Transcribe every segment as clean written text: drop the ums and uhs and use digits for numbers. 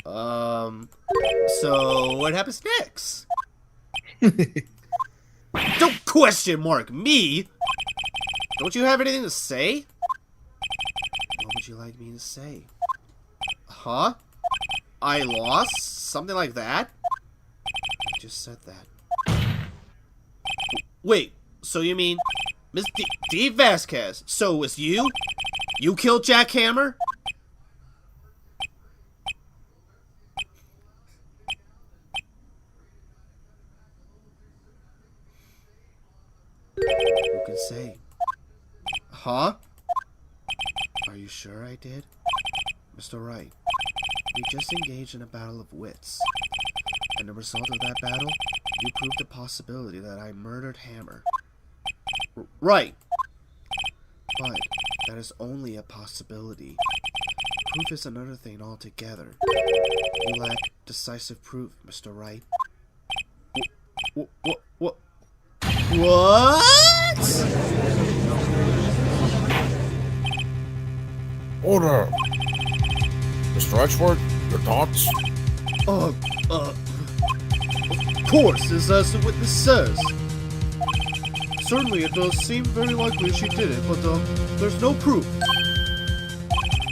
So what happens next? Don't question mark me! Don't you have anything to say? What would you like me to say? Huh? I lost? Something like that? I just said that. Wait, so you mean Miss D Vasquez? So it was you? You killed Jack Hammer? Who can say? Huh? Are you sure I did? Mr. Wright, we just engaged in a battle of wits. And the result of that battle, you proved the possibility that I murdered Hammer. Right. But that is only a possibility. Proof is another thing altogether. You lack decisive proof, Mr. Wright. What? Order! Mr. Edgeworth, your thoughts? Of course, as the witness says. Certainly, it does seem very likely she did it, but there's no proof.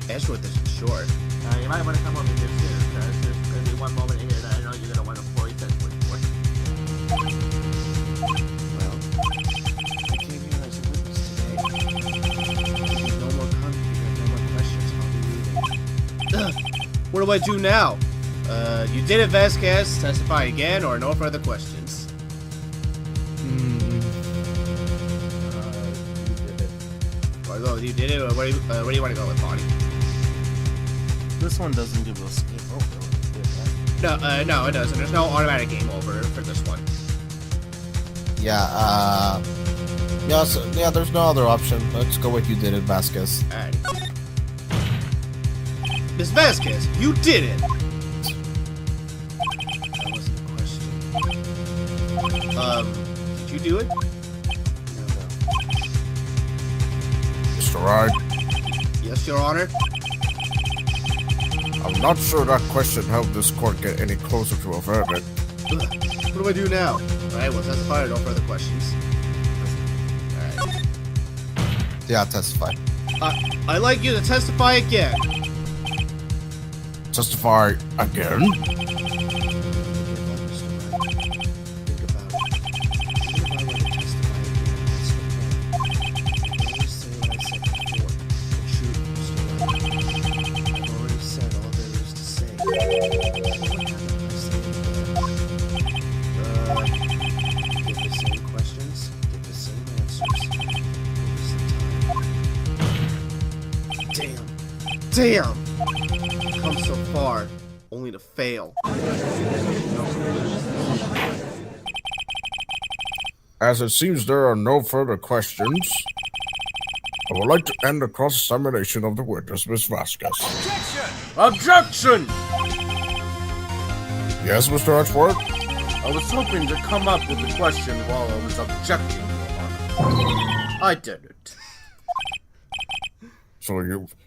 Edgeworth isn't sure. You might want to come over here soon, because there's going to be one moment in here that I know you're going to want to voice Edgeworth for. Well, I came here as a witness today. There'll be no more conflict, no more questions. I'll be leaving. What do I do now? You did it, Vasquez. Testify again, or no further questions. You did it. Oh, you did it. Where do you want to go with, Bonnie? This one doesn't give us game over. No, it doesn't. There's no automatic game over for this one. Yeah, there's no other option. Let's go with you did it, Vasquez. Alright. Miss Vasquez, you did it! That wasn't a question. Did you do it? No. Mr. Wright, Yes, Your Honor. I'm not sure that question helped this court get any closer to a verdict. What do I do now? Alright, well, testify or no further questions. Alright. Yeah, testify. I'd like you to testify again. Testify again? Damn! Come so far, only to fail. As it seems there are no further questions, I would like to end the cross-examination of the witness, Miss Vasquez. Objection! Yes, Mr. Edgeworth? I was hoping to come up with a question while I was objecting, Your Honor. I did it.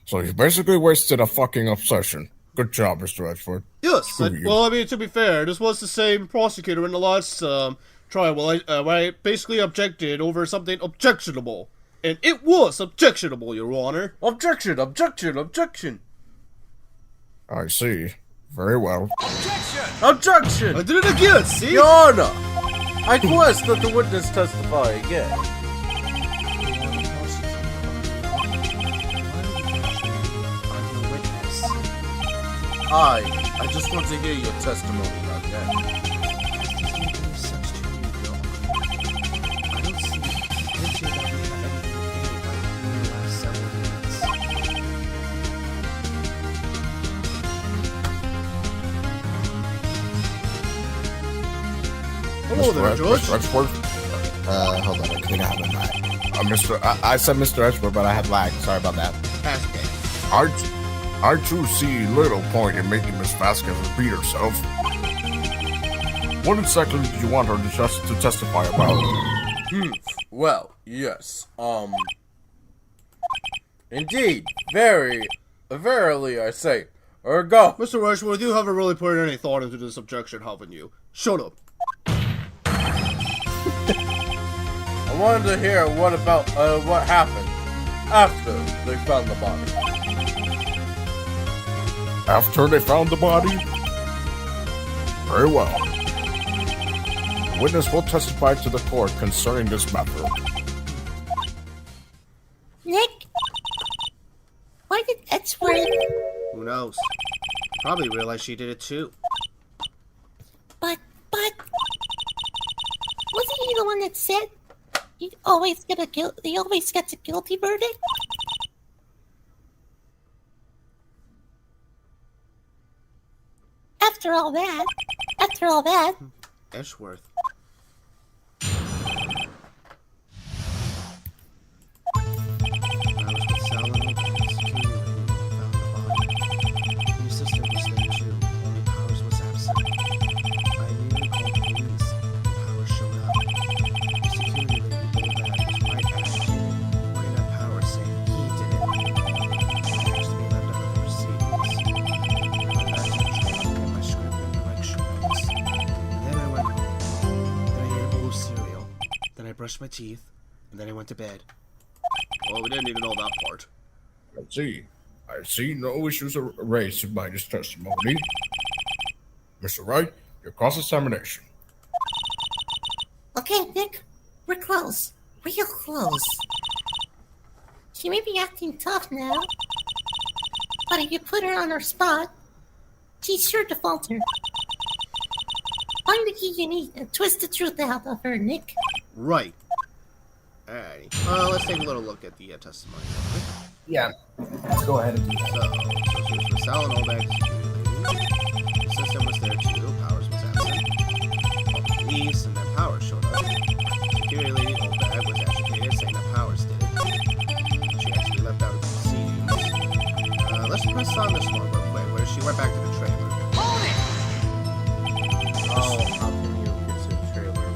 So you basically wasted a fucking obsession. Good job, Mr. Edgeworth. Yes, well, I mean, to be fair, this was the same prosecutor in the last trial where I basically objected over something objectionable. And it was objectionable, Your Honor. Objection! I see. Very well. Objection! I did it again, see? Your Honor! I request that the witness testify again. I just want to hear your testimony again. Hello there, George. Mr. Edgeworth? Hold on, I think I have a lag. I said Mr. Edgeworth, but I had lag. Sorry about that. That's okay. I too see little point in making Miss Vasquez repeat herself. What exactly did you want her to testify about? Well, yes, indeed, verily I say, or go. Mr. Rushworth, you haven't really put any thought into this objection, haven't you? Shut up. I wanted to hear what happened after they found the body. After they found the body? Very well. The witness will testify to the court concerning this matter. Nick? Why did Edgeworth? Who knows? Probably realized she did it too. But, wasn't he the one that said he always gets a guilty verdict? After all that, Edgeworth. I was with Sal and Oak, the security lady who found the body. Your sister was there too, only Powers was absent. I immediately called the police. Powers showed up. The security lady told that I was right agitated, pointing at Powers saying he did it. I asked to be left out of the proceedings. I went back to the trailer to get my script and direction notes. Then I ate a bowl of cereal. Then I brushed my teeth, and then I went to bed. Well, we didn't need to know that part. I see no issues are raised by this testimony. Mr. Wright, your cross-examination. okay, Nick, we're close. Real close. She may be acting tough now, but if you put her on her spot, she's sure to falter. Find the key you need and twist the truth out of her, Nick. Right. Alrighty. Let's take a little look at the testimony real quick. Yeah, let's go ahead and do that. So she was with Sal and Olbach, security lady. The system was there too. Powers was absent. Called the police, and then Powers showed up. Security lady Olbach was agitated, saying that Powers did it. She actually left out of the proceedings. Let's press on this one real quick, where she went back to the trailer. Oh, how can you get to the trailer when it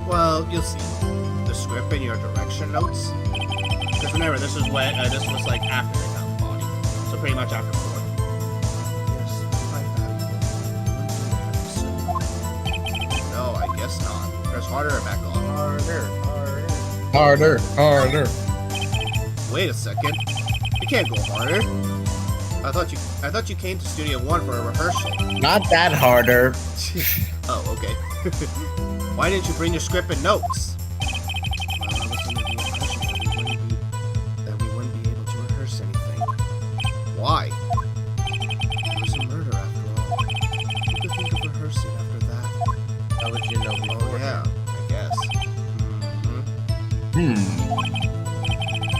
was Well, you'll see. The script and your direction notes. Because remember, this was like after they found the body. So pretty much after 4. Yes, quite valuable. No, I guess not. Press harder or back on? Harder. Wait a second. You can't go harder. I thought you came to Studio 1 for a rehearsal. Not that harder. Oh, okay. Why didn't you bring your script and notes? Well, I was under the impression that we wouldn't be able to rehearse anything. Why? It was a murder after all. Who could think of rehearsing after that? How would you know Oh before? yeah, I guess.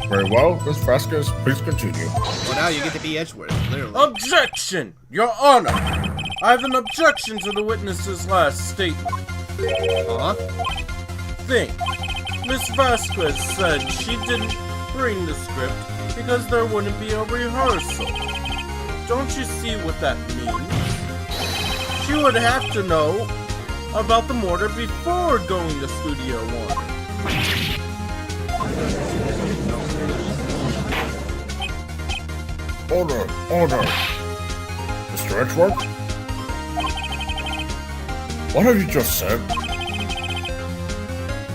Very well, Ms. Vasquez, please continue. Well, now you get to be Edgeworth, literally. Objection! Your Honor! I have an objection to the witness's last statement. Huh? Think. Miss Vasquez said she didn't bring the script because there wouldn't be a rehearsal. Don't you see what that means? She would have to know about the murder before going to Studio 1. Order. Mr. Edgeworth? What have you just said?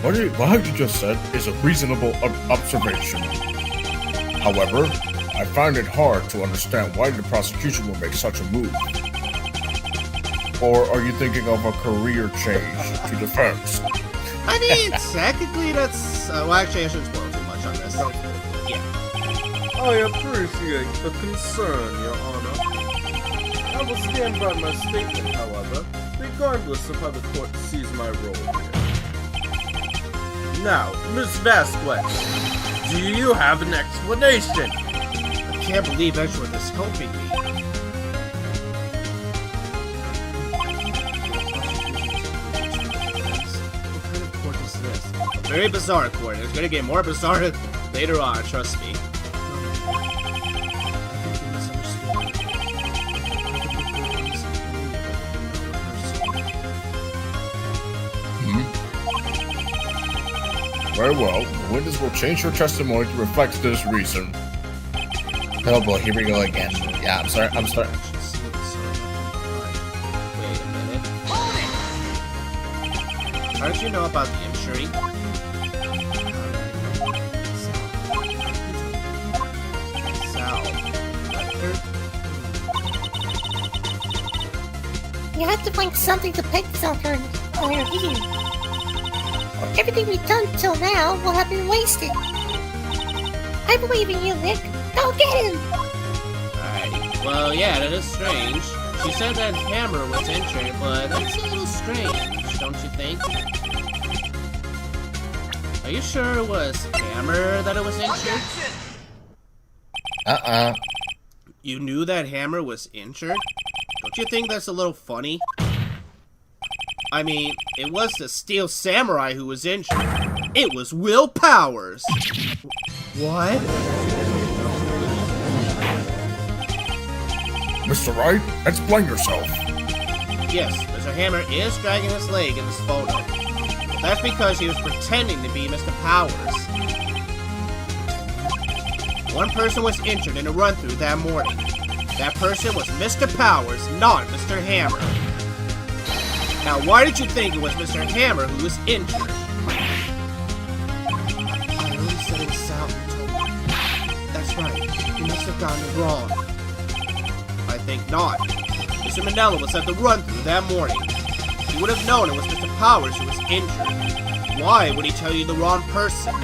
What have you just said is a reasonable observation. However, I find it hard to understand why the prosecution will make such a move. Or are you thinking of a career change to defense? I mean, technically that's... well, actually, I shouldn't spoil too much on this. Yeah. I appreciate the concern, Your Honor. I will stand by my statement, however, regardless of how the court sees my role here. Now, Miss Vasquez, do you have an explanation? I can't believe Edgeworth is helping me. What kind of court is this? A very bizarre court. It's gonna get more bizarre later on, trust me. Very well, the witness will change her testimony to reflect this reason. Oh boy, here we go again. Yeah, I'm sorry. Wait a minute. How did you know about the injury? Sal. Lecter? You have to find something to peg this on her ear. Everything we've done till now will have been wasted. I believe in you, Nick. Go get him! Alright. Well, yeah, that is strange. She said that Hammer was injured, but that's a little strange, don't you think? Are you sure it was Hammer that it was injured? You knew that Hammer was injured? Don't you think that's a little funny? I mean, it was the Steel Samurai who was injured. It was Will Powers! What? Mr. Wright, explain yourself. Yes, Mr. Hammer is dragging his leg in this photo. That's because he was pretending to be Mr. Powers. One person was injured in a run-through that morning. That person was Mr. Powers, not Mr. Hammer. Now, why did you think it was Mr. Hammer who was injured? I already said it was Sal who told me. That's right. You must have gotten it wrong. I think not. Mr. Manella was at the run-through that morning. He would have known it was Mr. Powers who was injured. Why would he tell you the wrong person?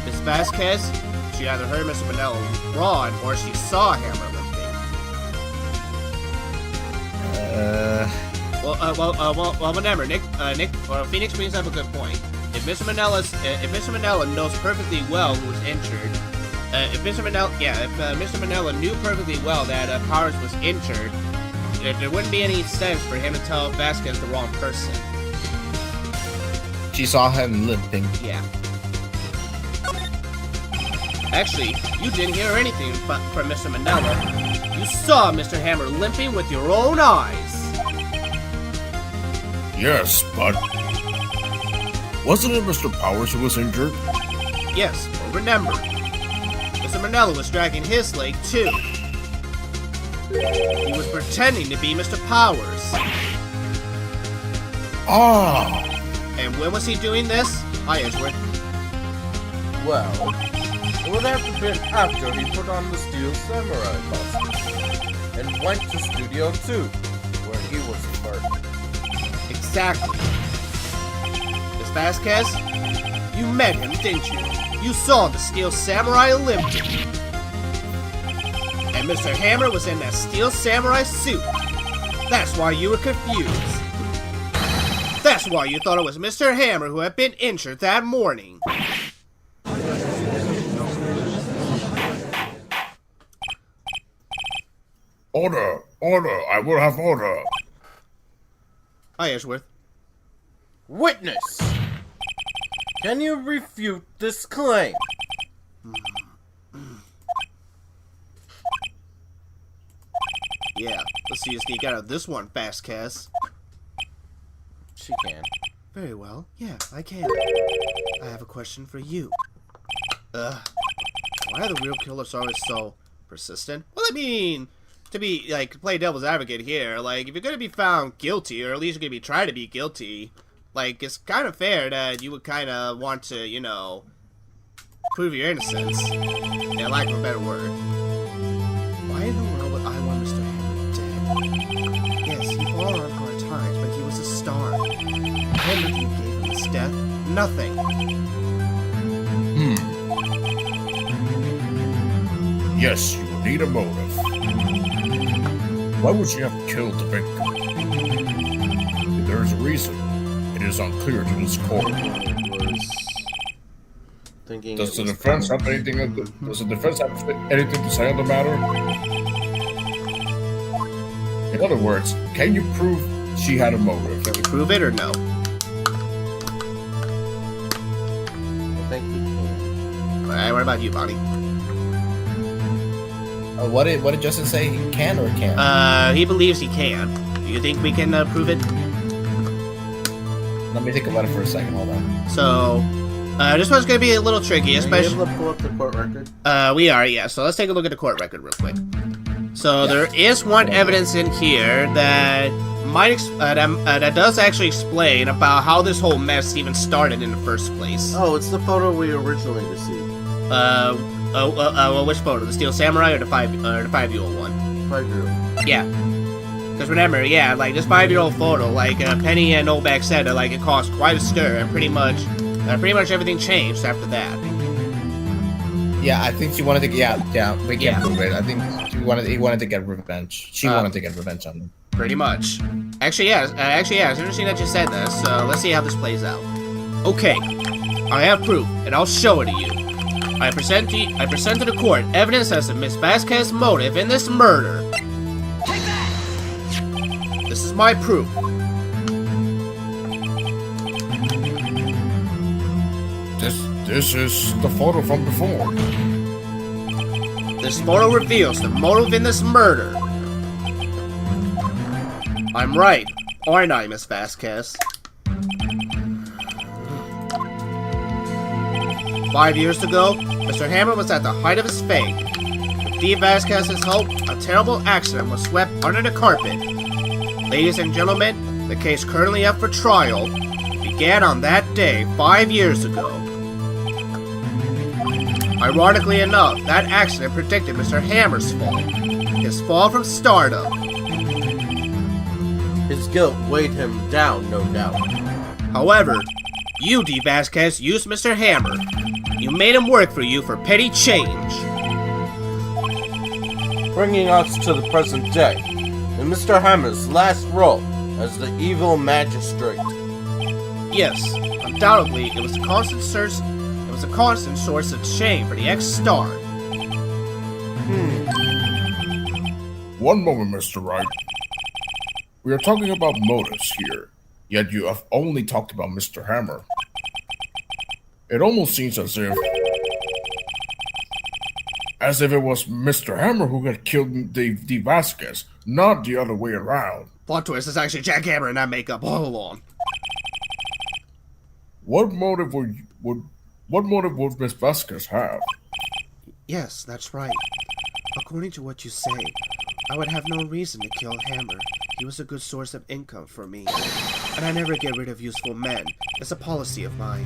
Miss Vasquez? She either heard Mr. Manella wrong or she saw Hammer limping. Well, whatever. Phoenix brings up a good point. If Mr. Manella knows perfectly well who was injured, if Mr. Manella knew perfectly well that Powers was injured, there wouldn't be any sense for him to tell Vasquez the wrong person. She saw him limping. Yeah. Actually, you didn't hear anything from Mr. Manella. You saw Mr. Hammer limping with your own eyes. Yes, but wasn't it Mr. Powers who was injured? Yes, well, remember, Mr. Manella was dragging his leg too. He was pretending to be Mr. Powers. Ah! And when was he doing this? Hi, Edgeworth. Well, it would have to have been after he put on the Steel Samurai costume and went to Studio 2, where he was murdered. Exactly. Miss Vasquez, you met him, didn't you? You saw the Steel Samurai limping. And Mr. Hammer was in that Steel Samurai suit. That's why you were confused. That's why you thought it was Mr. Hammer who had been injured that morning. Order! Order! I will have order! Hi, Edgeworth. Witness! Can you refute this claim? Yeah, let's see you sneak out of this one, Vasquez. She can. Very well. Yeah, I can. I have a question for you. Why are the real killers always so persistent? Well, I mean, to be, like, play devil's advocate here, like, if you're gonna be found guilty, or at least you're gonna be trying to be guilty, like, it's kind of fair that you would kind of want to, you know, prove your innocence. Yeah, lack of a better word. Why in the world would I want Mr. Hammer dead? Yes, he fought on hard times, but he was a star. Everything gave him his death. Nothing. Yes, you will need a motive. Why would you have killed the victim? If there is a reason, it is unclear to this court. Thinking Does the defense have anything? Does the defense have anything to say on the matter? In other words, can you prove she had a motive? Can we prove it or no? I think we can. Alright, what about you, Bonnie? What did Justin say? He can or can't? He believes he can. Do you think we can prove it? Let me think about it for a second. Hold on. So, This one's gonna be a little tricky, Are you especially. able to pull up the court record? We are, yeah. So let's take a look at the court record real quick. So there is one evidence in here that might that does actually explain about how this whole mess even started in the first place. Oh, it's the photo we originally received. Which photo? The Steel Samurai or the 5-year-old one? 5-year-old. Yeah. Because remember, yeah, like this 5-year-old photo, like Penny and Novak said, like it caused quite a stir, and pretty much everything changed after that. Yeah, I think she wanted to. Yeah, we can prove it. I think he wanted to get revenge. She wanted to get revenge on him. Pretty much. Actually, yeah. It's interesting that you said this. So let's see how this plays out. Okay, I have proof, and I'll show it to you. I present to the court evidence as to Miss Vasquez's motive in this murder. This is my proof. This is the photo from before. This photo reveals the motive in this murder. I'm right, aren't I, Miss Vasquez? 5 years ago, Mr. Hammer was at the height of his fame. With Dee Vasquez's help, a terrible accident was swept under the carpet. Ladies and gentlemen, the case currently up for trial began on that day 5 years ago. Ironically enough, that accident predicted Mr. Hammer's fall. His fall from stardom. His guilt weighed him down, no doubt. However, you, Dee Vasquez, used Mr. Hammer. You made him work for you for petty change. Bringing us to the present day, in Mr. Hammer's last role as the evil magistrate. Yes, undoubtedly, it was a constant source of shame for the ex-star. One moment, Mr. Wright. We are talking about motives here, yet you have only talked about Mr. Hammer. It almost seems as if it was Mr. Hammer who had killed Dee Vasquez, not the other way around. Plot twist, it's actually Jack Hammer in that makeup all along. What motive would Miss Vasquez have? Yes, that's right. According to what you say, I would have no reason to kill Hammer. He was a good source of income for me. And I never get rid of useful men. It's a policy of mine.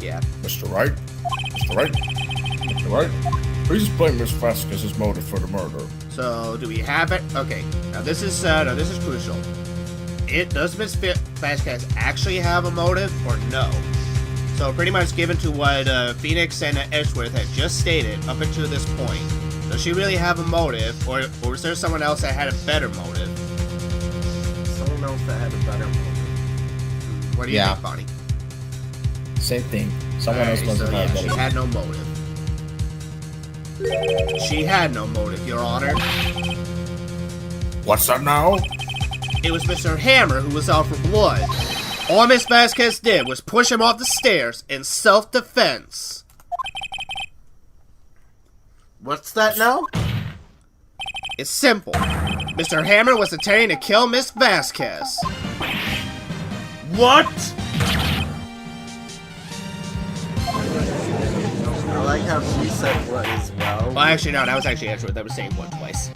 Yeah. Mr. Wright? Mr. Wright? Mr. Wright? Please explain Miss Vasquez's motive for the murder. So, do we have it? Okay, now this is crucial. Does Miss Vasquez actually have a motive, or no? So, pretty much given to what Phoenix and Edgeworth had just stated up until this point, does she really have a motive, or was there someone else that had a better motive? Someone else that had a better motive. What do you think, Bonnie? Same thing. Someone else must have had a She motive. had no motive. She had no motive, Your Honor. What's that now? It was Mr. Hammer who was out for blood. All Miss Vasquez did was push him off the stairs in self-defense. What's that now? It's simple. Mr. Hammer was intending to kill Miss Vasquez. What? I like how she said what as well. Well, actually, no, that was actually Edgeworth that was saying what twice.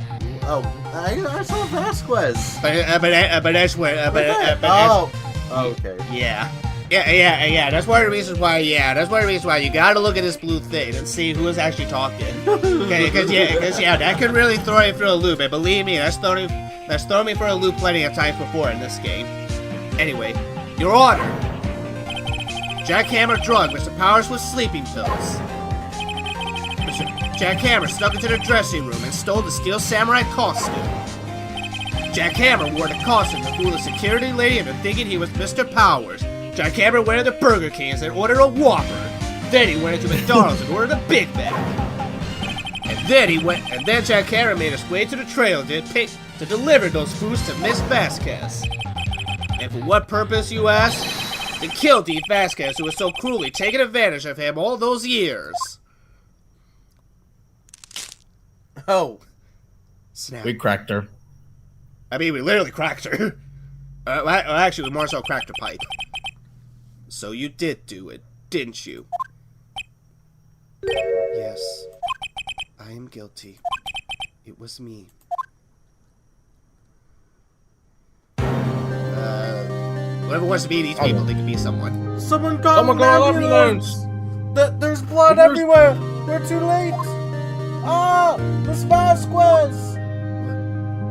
Oh, I saw Vasquez. But Edgeworth, Okay. Yeah. That's one of the reasons why. Yeah, that's one of the reasons why you gotta look at this blue thing and see who is actually talking. Okay, because that could really throw you for a loop. And believe me, that's thrown me for a loop plenty of times before in this game. Anyway, Your Honor, Jack Hammer drugged Mr. Powers with sleeping pills. Jack Hammer snuck into the dressing room and stole the Steel Samurai costume. Jack Hammer wore the costume to fool the security lady into thinking he was Mr. Powers. Jack Hammer went into Burger King's and ordered a Whopper. Then he went into McDonald's and ordered a Big Mac. And then Jack Hammer made his way to the trail to deliver those foods to Miss Vasquez. And for what purpose, you ask? To kill Dee Vasquez, who was so cruelly taking advantage of him all those years. Oh. Snap. We cracked her. I mean, we literally cracked her. Actually, we more so cracked her pipe. So you did do it, didn't you? Yes, I am guilty. It was me. Whoever wants to be these people, they can be someone. Someone call Someone an call an ambulance! There's blood everywhere! They're too late! Ah! Miss Vasquez!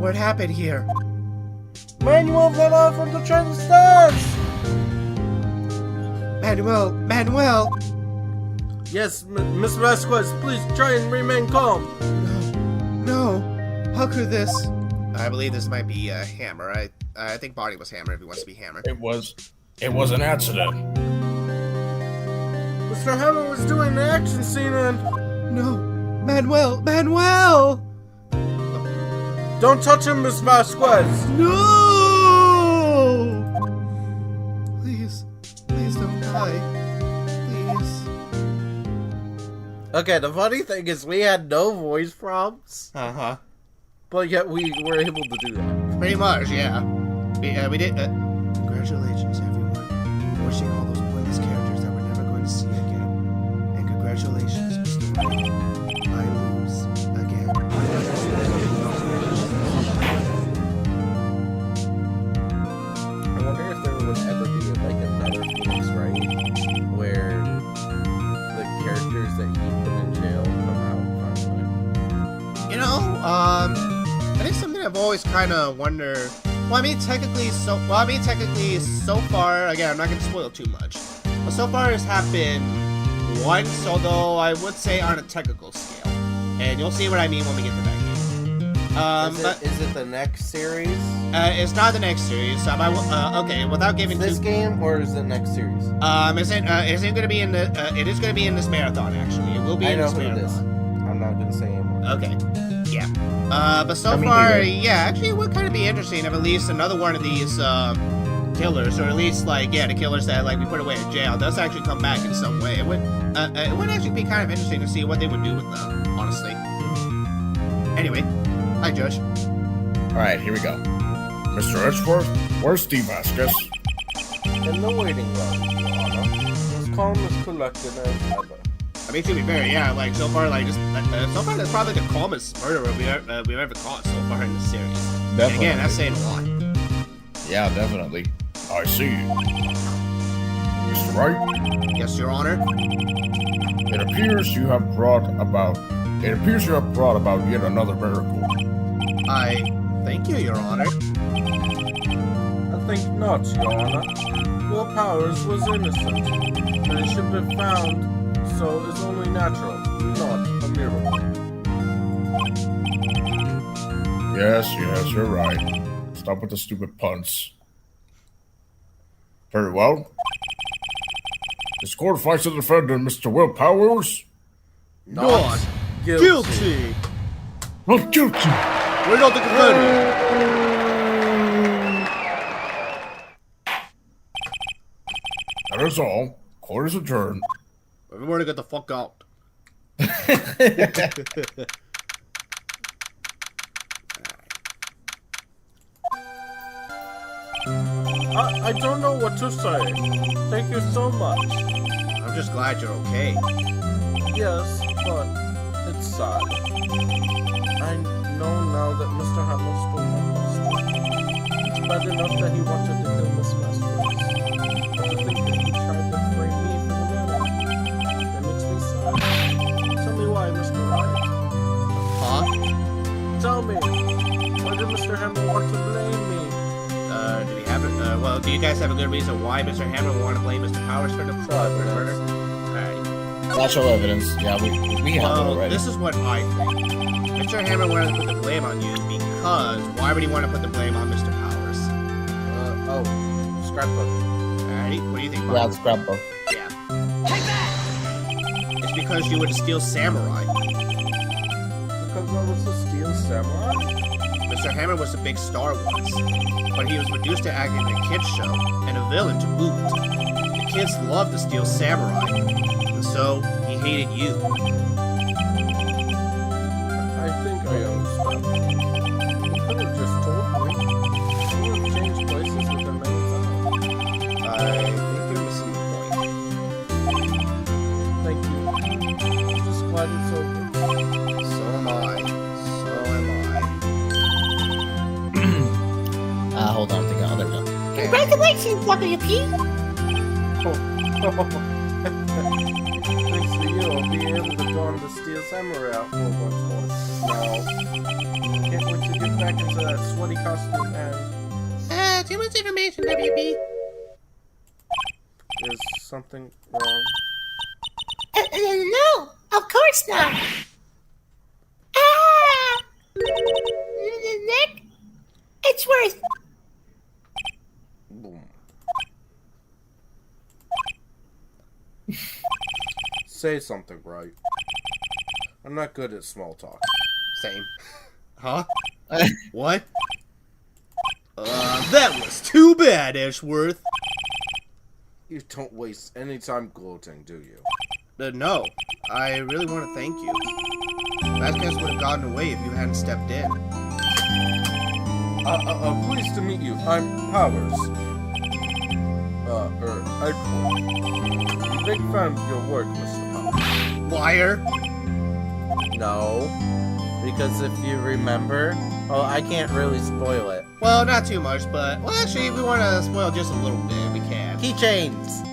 What happened here? Manuel fell off from the train stairs! Manuel! Yes, Miss Vasquez, please try and remain calm. No! How could this? I believe this might be Hammer. I think Barney was Hammer if he wants to be Hammer. It was an accident. Mr. Hammer was doing an action scene and... No! Manuel! Don't touch him, Miss Vasquez! No! Please don't die. Please. Okay, the funny thing is we had no voice prompts, Uh-huh. but yet we were able to do that. Pretty much, yeah. We did... Congratulations, everyone, for pushing all those pointless characters that we're never going to see again. And congratulations, Mr. Wright. I lose again. I wonder if there would ever be like another Phoenix Wright where the characters that he put in jail come out finally. You know, I think something I've always kind of wondered... Well, I mean, technically, so far, again, I'm not going to spoil too much. But so far, it's happened once, although I would say on a technical scale. And you'll see what I mean when we get to that game. Is it the next series? It's not the next series. Okay, without giving This game or is it next series? Isn't going to be in the? It is going to be in this marathon. Actually, it will be in this marathon. I'm not gonna say anymore. Okay. Yeah. But so far, yeah, actually, it would kind of be interesting if at least another one of these killers, or at least like, yeah, the killers that like we put away in jail, does actually come back in some way. It would actually be kind of interesting to see what they would do with them, honestly. Anyway, hi, Judge. All right, here we go. Mr. Edgeworth, where's Steve Vasquez? In the waiting room, Your Honor. As calm as collected as ever. I mean, to be fair, yeah, like so far, like just so far, that's probably the calmest murderer we've ever caught so far in the series. Definitely. And again, that's saying a lot. Yeah, definitely. I see you. Mr. Wright, Yes, Your Honor. it appears you have brought about yet another miracle. I thank you, Your Honor. I think not, Your Honor. Will Powers was innocent, and it should be found, so it's only natural, not a miracle. Yes, you're right. Stop with the stupid puns. Very well. This court finds the defendant, Mr. Will Powers, Not guilty. not guilty. We're not the defendant. That is all. Court is adjourned. Everyone to get the fuck out. I don't know what to say. Thank you so much. I'm just glad you're okay. Yes, but it's sad. I know now that Mr. Hammer stole my costume. It's bad enough that he wanted to kill Miss Vasquez. But to think that he tried to frame me for the murder, that makes me sad. Tell me why, Mr. Wright. Huh? Tell me, why did Mr. Hammer want to blame me? Do we have it? Well, do you guys have a good reason why Mr. Hammer would want to blame Mr. Powers for the murder? Alright. Natural evidence. Yeah, we have it Well, already. this is what I think. Mr. Hammer wanted to put the blame on you because why would he want to put the blame on Mr. Powers? Scrapbook. Alrighty, what do you think, Bob? Yeah, scrapbook. Yeah. It's because you were the Steel Samurai. Because I was a Steel Samurai? Mr. Hammer was a big star once, but he was reduced to acting in a kid's show, and a villain to boot. The kids loved the Steel Samurai, and so he hated you. I think I understand. You could have just told me. glad it's over. So am I. So am Hold on, oh, there we go. Congratulations, WP! Thanks to you, I'll be able to don the Steel Samurai outfit once more. Now, can't wait to get back into that sweaty costume and... Too much information, WP. Is something wrong? No, of course not. Ah! Nick, it's worth. Boom. Say something, right? I'm not good at small talk. Same. Huh? What? That was too bad, Ashworth. You don't waste any time gloating, do you? No, I really want to thank you. Vasquez would have gotten away if you hadn't stepped in. Pleased to meet you. I'm Powers. Edward. I'm a big fan of your work, Mr. Powers. Liar! No. Because if you remember... Oh, I can't really spoil it. Well, not too much, but... Well, actually, if we want to spoil just a little bit, we can. Keychains!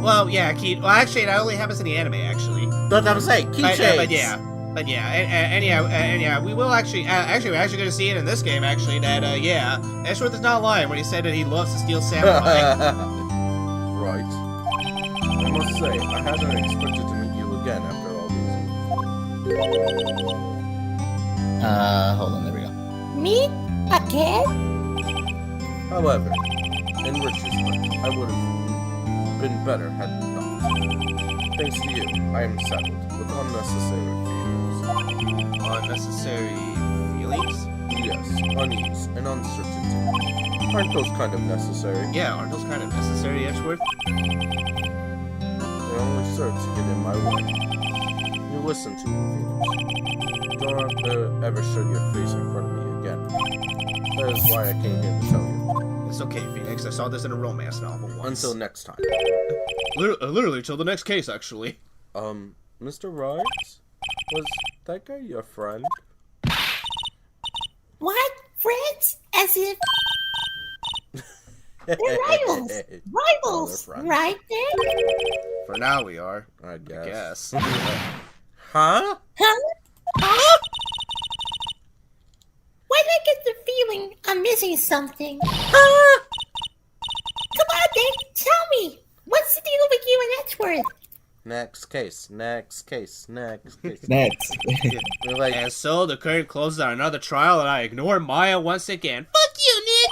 Well, yeah, Well, actually, that only happens in the anime, actually. That's what I'm saying, keychains! But yeah, we will actually... we're actually going to see it in this game, actually, that, Ashworth is not lying when he said that he loves the Steel Samurai. Right. I must say, I hadn't expected to meet you again after all these years. Hold on, there we go. Me? Again? However, in retrospect, I would have been better had not. Thanks to you, I am saddled with unnecessary feelings. Unnecessary feelings? Yes, unease and uncertainty. Aren't those kind of necessary? Yeah, aren't those kind of necessary, Ashworth? They only serve to get in my way. You listen to me, Phoenix. Don't ever show your face in front of me again. That is why I came here to tell you. It's okay, Phoenix. I saw this in a romance novel once. Until next time. Literally till the next case, actually. Mr. Wright? Was that guy your friend? What? Friends? As if they're rivals. Rivals, friends. right, Nick? For now, we are. I guess. I guess. Huh? Huh? Huh? Why do I get the feeling I'm missing something? Come on, Nick, tell me. What's the deal with you and Edgeworth? Next case. Next. We're like, And so the curtain closes on another trial, and I ignore Maya once again. Fuck you, Nick!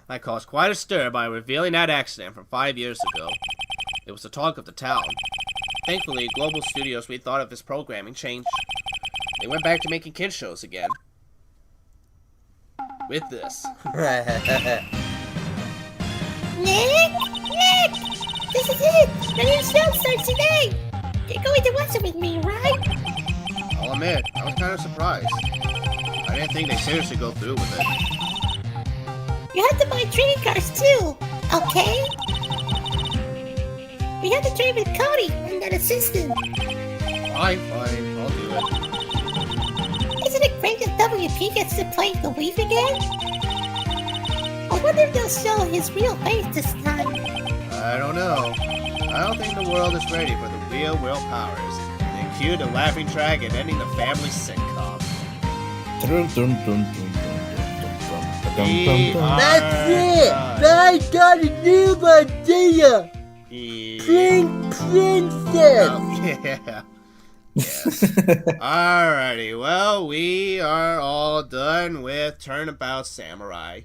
I caused quite a stir by revealing that accident from 5 years ago. It was the talk of the town. Thankfully, Global Studios rethought of this programming changed. They went back to making kids shows again. With this. Nick! This is it! The new show starts today! You're going to watch it with me, right? I'll admit, I was kind of surprised. I didn't think they'd seriously go through with it. You have to buy trading cards too, okay? We have to trade with Cody and that assistant. Fine, I'll do it. Isn't it great that WP gets to play the Leaf again? I wonder if they'll show his real face this time. I don't know. I don't think the world is ready for the real world powers. Then cue the laughing track and ending the family sitcom. that's it! I got a new idea! Princess! Oh, yeah. Yes. Alrighty, well, we are all done with Turnabout Samurai.